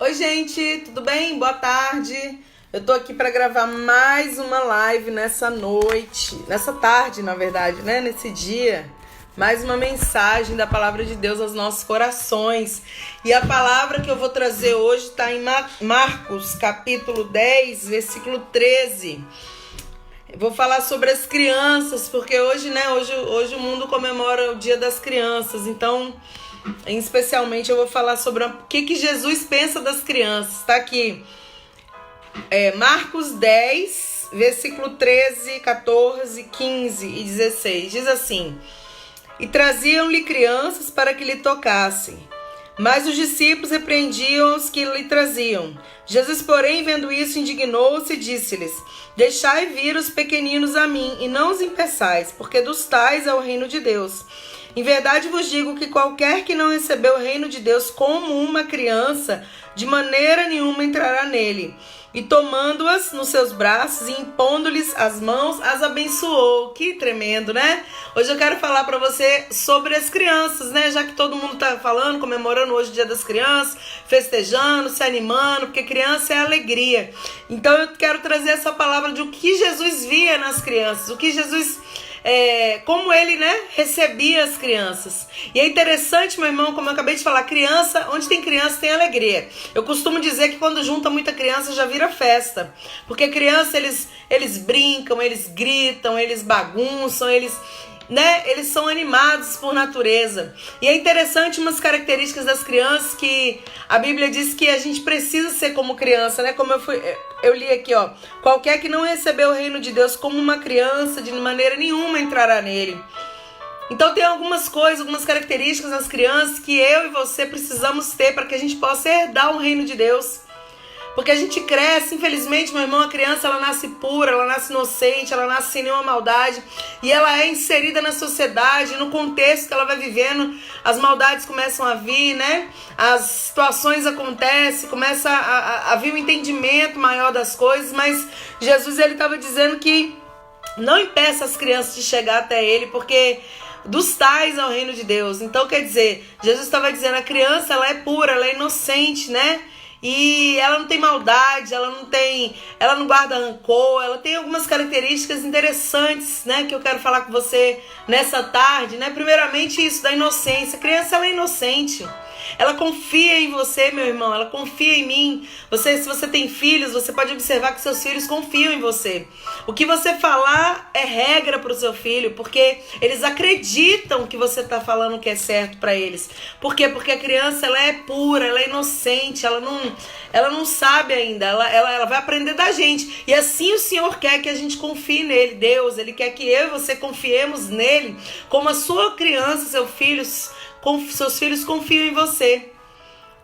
Oi, gente, tudo bem? Boa tarde. Eu tô aqui para gravar mais uma live nessa noite, nessa tarde, na verdade, né? Nesse dia. Mais uma mensagem da palavra de Deus aos nossos corações. E a palavra que eu vou trazer hoje está em Marcos, capítulo 10, versículo 13. Eu vou falar sobre as crianças, porque hoje, né? Hoje o mundo comemora o Dia das Crianças. Então, especialmente, eu vou falar sobre o que Jesus pensa das crianças. Tá aqui. Marcos 10, versículo 13, 14, 15 e 16. Diz assim: E traziam-lhe crianças para que lhe tocassem. Mas os discípulos repreendiam os que lhe traziam. Jesus, porém, vendo isso, indignou-se e disse-lhes: Deixai vir os pequeninos a mim, e não os impeçais, porque dos tais é o reino de Deus. Em verdade vos digo que qualquer que não recebeu o reino de Deus como uma criança, de maneira nenhuma entrará nele. E tomando-as nos seus braços e impondo-lhes as mãos, as abençoou. Que tremendo, né? Hoje eu quero falar para você sobre as crianças, né? Já que todo mundo tá falando, comemorando hoje o Dia das Crianças, festejando, se animando, porque criança é alegria. Então eu quero trazer essa palavra de o que Jesus via nas crianças, o que Jesus... como ele, né, recebia as crianças. E é interessante, meu irmão, como eu acabei de falar, criança, onde tem criança tem alegria. Eu costumo dizer que quando junta muita criança já vira festa, porque criança eles brincam, eles gritam, eles bagunçam, eles são animados por natureza. E é interessante umas características das crianças que a Bíblia diz que a gente precisa ser como criança, né? Como eu li aqui, ó. Qualquer que não recebeu o reino de Deus como uma criança, de maneira nenhuma entrará nele. Então tem algumas coisas, algumas características das crianças que eu e você precisamos ter para que a gente possa herdar o reino de Deus. Porque a gente cresce, infelizmente, meu irmão, a criança ela nasce pura, ela nasce inocente, ela nasce sem nenhuma maldade. E ela é inserida na sociedade, no contexto que ela vai vivendo, as maldades começam a vir, né? As situações acontecem, começa a vir um entendimento maior das coisas. Mas Jesus, ele estava dizendo que não impeça as crianças de chegar até ele, porque dos tais é o reino de Deus. Então, quer dizer, Jesus estava dizendo, a criança ela é pura, ela é inocente, né? E ela não tem maldade, ela não guarda rancor, ela tem algumas características interessantes, né, que eu quero falar com você nessa tarde, né? Primeiramente isso da inocência. A criança ela é inocente. Ela confia em você, meu irmão, ela confia em mim. Se você tem filhos, você pode observar que seus filhos confiam em você. O que você falar é regra para o seu filho, porque eles acreditam que você está falando o que é certo para eles. Por quê? Porque a criança ela é pura, ela é inocente, ela não sabe ainda, ela vai aprender da gente. E assim o Senhor quer que a gente confie nele, Deus, ele quer que eu e você confiemos nele, como a sua criança, seus filhos confiam em você,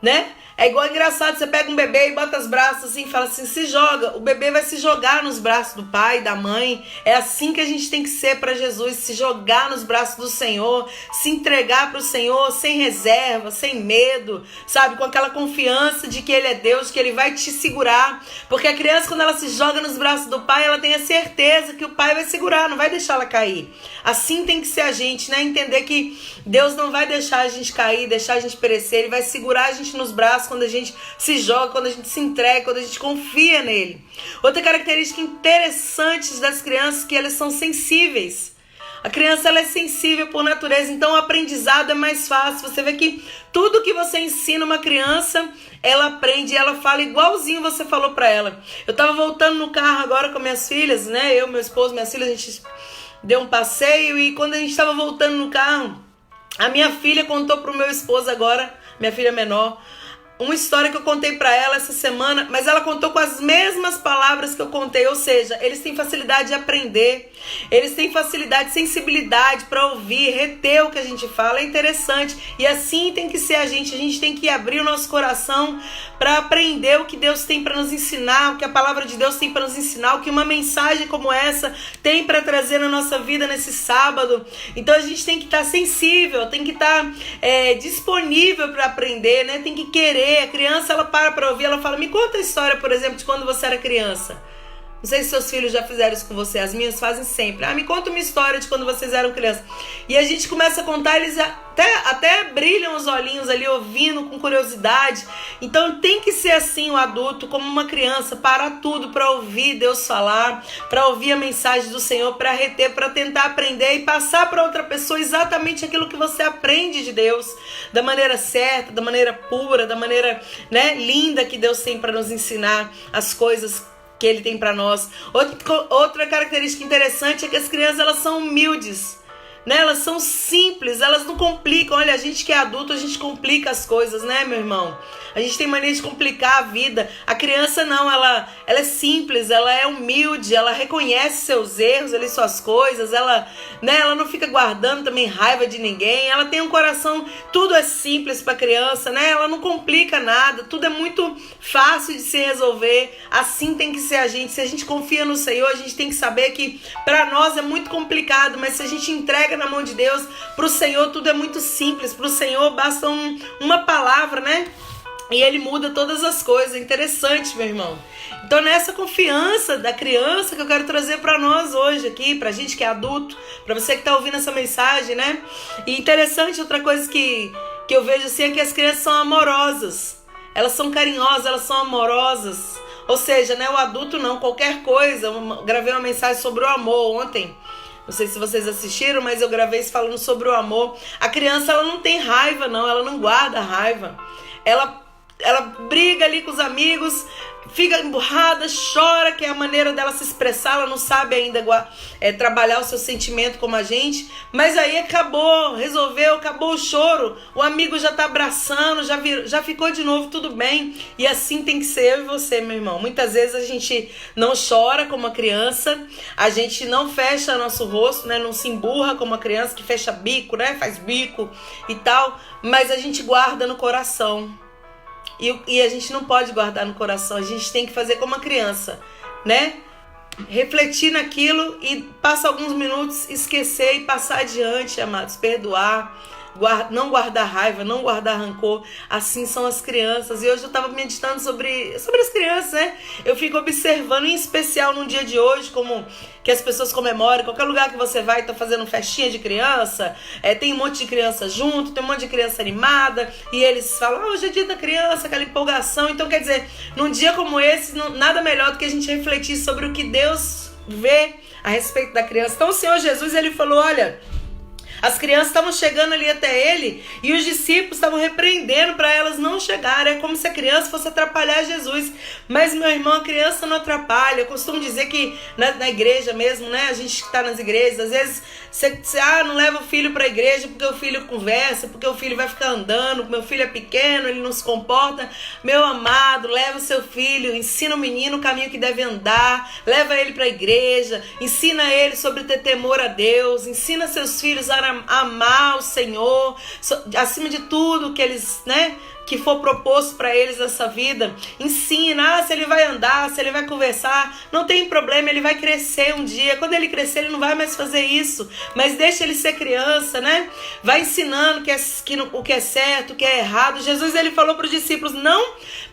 né? É igual engraçado, você pega um bebê e bota os braços assim e fala assim, se joga. O bebê vai se jogar nos braços do pai, da mãe. É assim que a gente tem que ser para Jesus, se jogar nos braços do Senhor, se entregar para o Senhor sem reserva, sem medo, sabe? Com aquela confiança de que Ele é Deus, que Ele vai te segurar. Porque a criança, quando ela se joga nos braços do pai, ela tem a certeza que o pai vai segurar, não vai deixar ela cair. Assim tem que ser a gente, né? Entender que Deus não vai deixar a gente cair, deixar a gente perecer. Ele vai segurar a gente nos braços quando a gente se joga, quando a gente se entrega, quando a gente confia nele. Outra característica interessante das crianças é que elas são sensíveis. A criança ela é sensível por natureza, então o aprendizado é mais fácil. Você vê que tudo que você ensina uma criança, ela aprende, ela fala igualzinho você falou para ela. Eu tava voltando no carro agora com minhas filhas, né? Eu, meu esposo, minhas filhas, a gente deu um passeio e quando a gente estava voltando no carro, a minha filha contou pro meu esposo agora, minha filha menor, uma história que eu contei pra ela essa semana, mas ela contou com as mesmas palavras que eu contei, ou seja, eles têm facilidade de aprender, eles têm facilidade, sensibilidade pra ouvir, reter o que a gente fala, é interessante, e assim tem que ser a gente tem que abrir o nosso coração pra aprender o que Deus tem pra nos ensinar, o que a palavra de Deus tem pra nos ensinar, o que uma mensagem como essa tem pra trazer na nossa vida nesse sábado. Então a gente tem que estar sensível, tem que estar disponível pra aprender, né? Tem que querer. A criança ela para ouvir, ela fala, me conta a história, por exemplo, de quando você era criança. Não sei se seus filhos já fizeram isso com você. As minhas fazem sempre. Me conta uma história de quando vocês eram crianças. E a gente começa a contar, eles até brilham os olhinhos ali, ouvindo com curiosidade. Então tem que ser assim o adulto, como uma criança, parar tudo para ouvir Deus falar, para ouvir a mensagem do Senhor, para reter, para tentar aprender e passar para outra pessoa exatamente aquilo que você aprende de Deus, da maneira certa, da maneira pura, da maneira, né, linda que Deus tem para nos ensinar as coisas que Ele tem para nós. Outra característica interessante é que as crianças, elas são humildes, né? Elas são simples, elas não complicam. Olha, a gente que é adulto, a gente complica as coisas, né, meu irmão? A gente tem mania de complicar a vida. A criança não, ela é simples, ela é humilde, ela reconhece seus erros, ali, suas coisas, ela não fica guardando também raiva de ninguém, ela tem um coração, tudo é simples para criança, né? Ela não complica nada, tudo é muito fácil de se resolver. Assim tem que ser a gente. Se a gente confia no Senhor, a gente tem que saber que para nós é muito complicado, mas se a gente entrega na mão de Deus, para o Senhor tudo é muito simples. Para o Senhor basta uma palavra, né? E Ele muda todas as coisas. É interessante, meu irmão. Então, nessa confiança da criança que eu quero trazer para nós hoje aqui, pra gente que é adulto, para você que tá ouvindo essa mensagem, né? E interessante, outra coisa que eu vejo assim é que as crianças são amorosas. Elas são carinhosas, elas são amorosas. Ou seja, né, o adulto não, qualquer coisa. Eu gravei uma mensagem sobre o amor ontem. Não sei se vocês assistiram, mas eu gravei isso falando sobre o amor. A criança, ela não tem raiva, não. Ela não guarda raiva. Ela briga ali com os amigos, fica emburrada, chora, que é a maneira dela se expressar. Ela não sabe ainda trabalhar o seu sentimento como a gente. Mas aí acabou, resolveu, acabou o choro. O amigo já tá abraçando, já ficou de novo tudo bem. E assim tem que ser eu e você, meu irmão. Muitas vezes a gente não chora como a criança, a gente não fecha nosso rosto, né? Não se emburra como a criança que fecha bico, né? Faz bico e tal. Mas a gente guarda no coração. E a gente não pode guardar no coração. A gente tem que fazer como uma criança, né? Refletir naquilo e passar alguns minutos, esquecer e passar adiante, amados. Perdoar, não guardar raiva, não guardar rancor. Assim são as crianças. E hoje eu estava meditando sobre as crianças, né? Eu fico observando, em especial no dia de hoje, como que as pessoas comemoram. Qualquer lugar que você vai, tá fazendo festinha de criança, tem um monte de criança junto, tem um monte de criança animada, e eles falam, hoje é dia da criança, aquela empolgação. Então, quer dizer, num dia como esse, nada melhor do que a gente refletir sobre o que Deus vê a respeito da criança. Então, o Senhor Jesus, Ele falou, olha, as crianças estavam chegando ali até Ele e os discípulos estavam repreendendo para elas não chegarem. É como se a criança fosse atrapalhar Jesus. Mas, meu irmão, a criança não atrapalha. Eu costumo dizer que na igreja mesmo, né? A gente que está nas igrejas, às vezes você não leva o filho para a igreja porque o filho conversa, porque o filho vai ficar andando, meu filho é pequeno, ele não se comporta. Meu amado, leva o seu filho, ensina o menino o caminho que deve andar, leva ele para a igreja, ensina ele sobre ter temor a Deus, ensina seus filhos a amar o Senhor, acima de tudo que eles, né, que for proposto para eles nessa vida. Ensina, se ele vai andar, se ele vai conversar, não tem problema, ele vai crescer um dia. Quando ele crescer, ele não vai mais fazer isso, mas deixa ele ser criança, né? Vai ensinando o que é certo, o que é errado. Jesus, ele falou para os discípulos,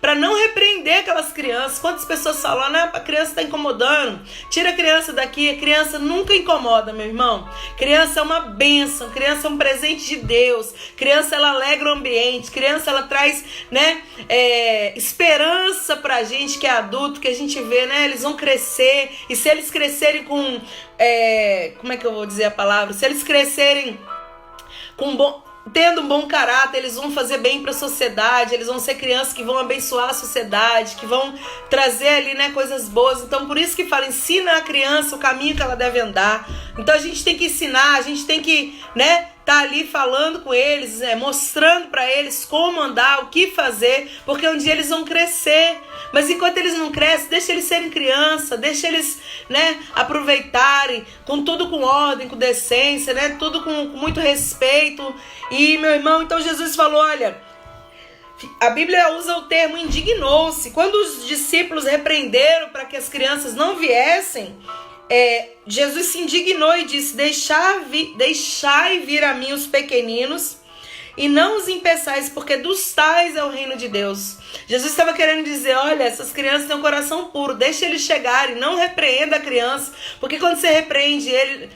para não repreender aquelas crianças. Quantas pessoas falam, né? A criança está incomodando, tira a criança daqui. A criança nunca incomoda, meu irmão. Criança é uma bênção, criança é um presente de Deus. Criança, ela alegra o ambiente, criança, ela traz, né, esperança pra gente que é adulto, que a gente vê, né, eles vão crescer, e se eles crescerem com, como é que eu vou dizer a palavra, se eles crescerem tendo um bom caráter, eles vão fazer bem para a sociedade, eles vão ser crianças que vão abençoar a sociedade, que vão trazer ali, né, coisas boas. Então, por isso que fala, ensina a criança o caminho que ela deve andar. Então, a gente tem que ensinar, a gente tem que, né, tá ali falando com eles, mostrando para eles como andar, o que fazer, porque um dia eles vão crescer. Mas enquanto eles não crescem, deixa eles serem criança, deixa eles, né, aproveitarem, tudo com ordem, com decência, né, tudo com muito respeito. E, meu irmão, então Jesus falou, olha, a Bíblia usa o termo indignou-se. Quando os discípulos repreenderam para que as crianças não viessem, Jesus se indignou e disse, deixai vir a mim os pequeninos, e não os impeçais, porque dos tais é o reino de Deus. Jesus estava querendo dizer, olha, essas crianças têm um coração puro, deixa eles chegarem, não repreenda a criança, porque quando você repreende ele,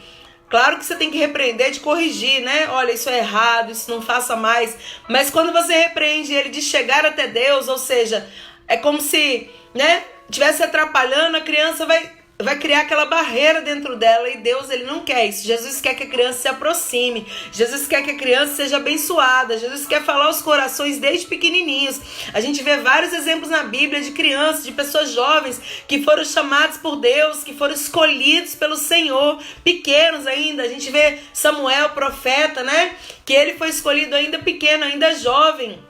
claro que você tem que repreender, de corrigir, né? Olha, isso é errado, isso não faça mais, mas quando você repreende ele de chegar até Deus, ou seja, é como se, né, estivesse atrapalhando, a criança vai criar aquela barreira dentro dela, e Deus, ele não quer isso. Jesus quer que a criança se aproxime, Jesus quer que a criança seja abençoada, Jesus quer falar aos corações desde pequenininhos. A gente vê vários exemplos na Bíblia de crianças, de pessoas jovens que foram chamados por Deus, que foram escolhidos pelo Senhor, pequenos ainda. A gente vê Samuel, profeta, né, que ele foi escolhido ainda pequeno, ainda jovem.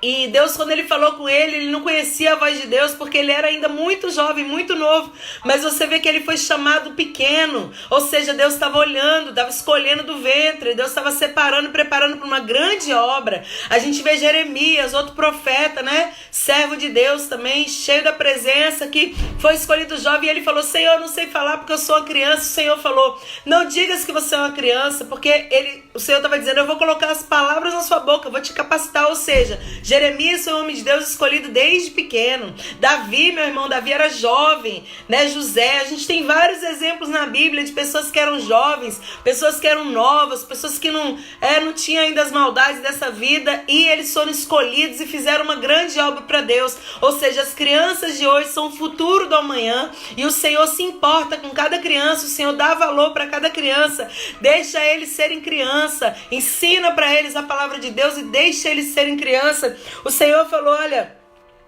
E Deus, quando ele falou com ele não conhecia a voz de Deus, porque ele era ainda muito jovem, muito novo. Mas você vê que ele foi chamado pequeno. Ou seja, Deus estava olhando, estava escolhendo do ventre. Deus estava separando e preparando para uma grande obra. A gente vê Jeremias, outro profeta, né? Servo de Deus também, cheio da presença, que foi escolhido jovem. E ele falou, Senhor, eu não sei falar porque eu sou uma criança. O Senhor falou, não digas que você é uma criança, porque o Senhor estava dizendo, eu vou colocar as palavras na sua boca, eu vou te capacitar. Ou seja, Jeremias foi um homem de Deus escolhido desde pequeno. Davi, meu irmão, Davi era jovem, né? José, a gente tem vários exemplos na Bíblia de pessoas que eram jovens, pessoas que eram novas, pessoas que não tinham ainda as maldades dessa vida, e eles foram escolhidos e fizeram uma grande obra para Deus. Ou seja, as crianças de hoje são o futuro do amanhã, e o Senhor se importa com cada criança, o Senhor dá valor para cada criança, deixa eles serem criança, ensina para eles a palavra de Deus e deixa eles serem criança. O Senhor falou, olha,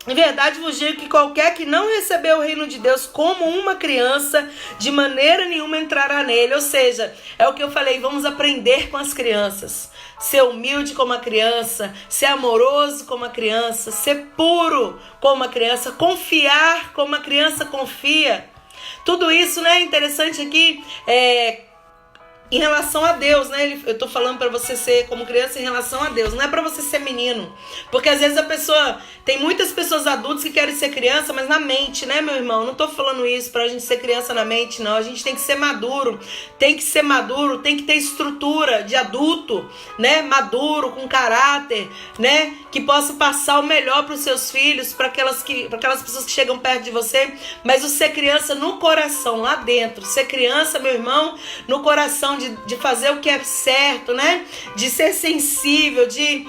em verdade vos digo que qualquer que não recebeu o reino de Deus como uma criança, de maneira nenhuma entrará nele. Ou seja, é o que eu falei, vamos aprender com as crianças. Ser humilde como a criança, ser amoroso como a criança, ser puro como a criança, confiar como a criança confia. Tudo isso, né, interessante aqui, em relação a Deus, né? Eu tô falando para você ser como criança em relação a Deus. Não é para você ser menino. Porque às vezes tem muitas pessoas adultas que querem ser criança, mas na mente, né, meu irmão? Não tô falando isso pra gente ser criança na mente, não. A gente tem que ser maduro. Tem que ser maduro, tem que ter estrutura de adulto, né? Maduro, com caráter, né? Que possa passar o melhor pros seus filhos, para aquelas pessoas que chegam perto de você. Mas o ser criança no coração, lá dentro. Ser criança, meu irmão, no coração, de fazer o que é certo, né? De ser sensível, de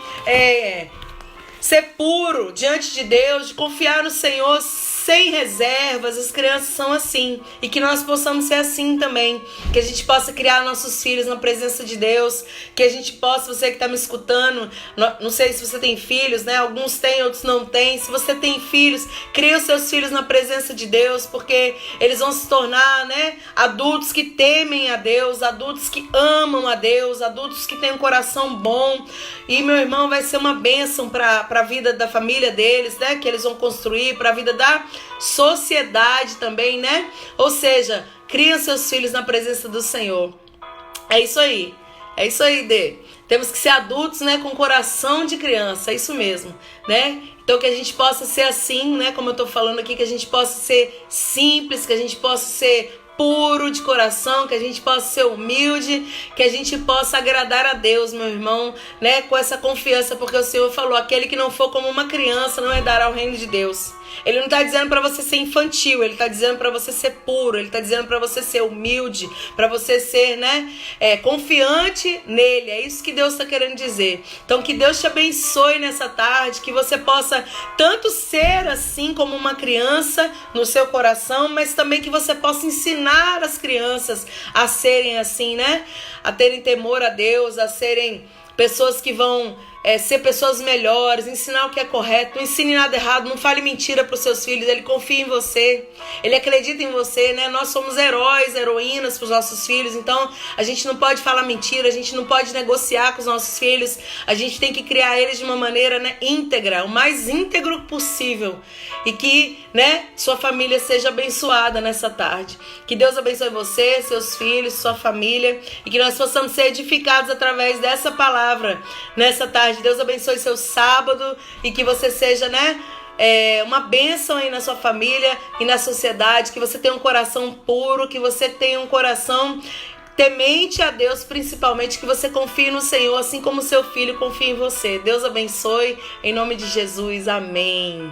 ser puro diante de Deus, de confiar no Senhor sem reservas. As crianças são assim, e que nós possamos ser assim também, que a gente possa criar nossos filhos na presença de Deus, que a gente possa, você que está me escutando, não sei se você tem filhos, né? Alguns têm, outros não têm. Se você tem filhos, crie os seus filhos na presença de Deus, porque eles vão se tornar, né, adultos que temem a Deus, adultos que amam a Deus, adultos que têm um coração bom. E, meu irmão, vai ser uma bênção para a vida da família deles, né? Que eles vão construir, para a vida da sociedade também, né? Ou seja, cria seus filhos na presença do Senhor. É isso aí, Dê. Temos que ser adultos, né, com coração de criança, é isso mesmo, né? Então que a gente possa ser assim, né, como eu tô falando aqui, que a gente possa ser simples, que a gente possa ser puro de coração, que a gente possa ser humilde, que a gente possa agradar a Deus, meu irmão, né, com essa confiança, porque o Senhor falou, aquele que não for como uma criança não herdará o reino de Deus. Ele não está dizendo para você ser infantil, ele está dizendo para você ser puro, ele está dizendo para você ser humilde, para você ser, né, confiante nele. É isso que Deus está querendo dizer. Então que Deus te abençoe nessa tarde, que você possa tanto ser assim como uma criança no seu coração, mas também que você possa ensinar as crianças a serem assim, né, a terem temor a Deus, a serem pessoas que vão ser pessoas melhores, ensinar o que é correto, não ensine nada errado, não fale mentira para os seus filhos, ele confia em você, ele acredita em você, né? Nós somos heróis, heroínas para os nossos filhos, então a gente não pode falar mentira, a gente não pode negociar com os nossos filhos, a gente tem que criar eles de uma maneira, né, íntegra, o mais íntegro possível, e que, né, sua família seja abençoada nessa tarde. Que Deus abençoe você, seus filhos, sua família, e que nós possamos ser edificados através dessa palavra nessa tarde. Deus abençoe seu sábado e que você seja, né, uma bênção aí na sua família e na sociedade, que você tenha um coração puro, que você tenha um coração temente a Deus, principalmente, que você confie no Senhor, assim como seu filho confia em você. Deus abençoe, em nome de Jesus, amém.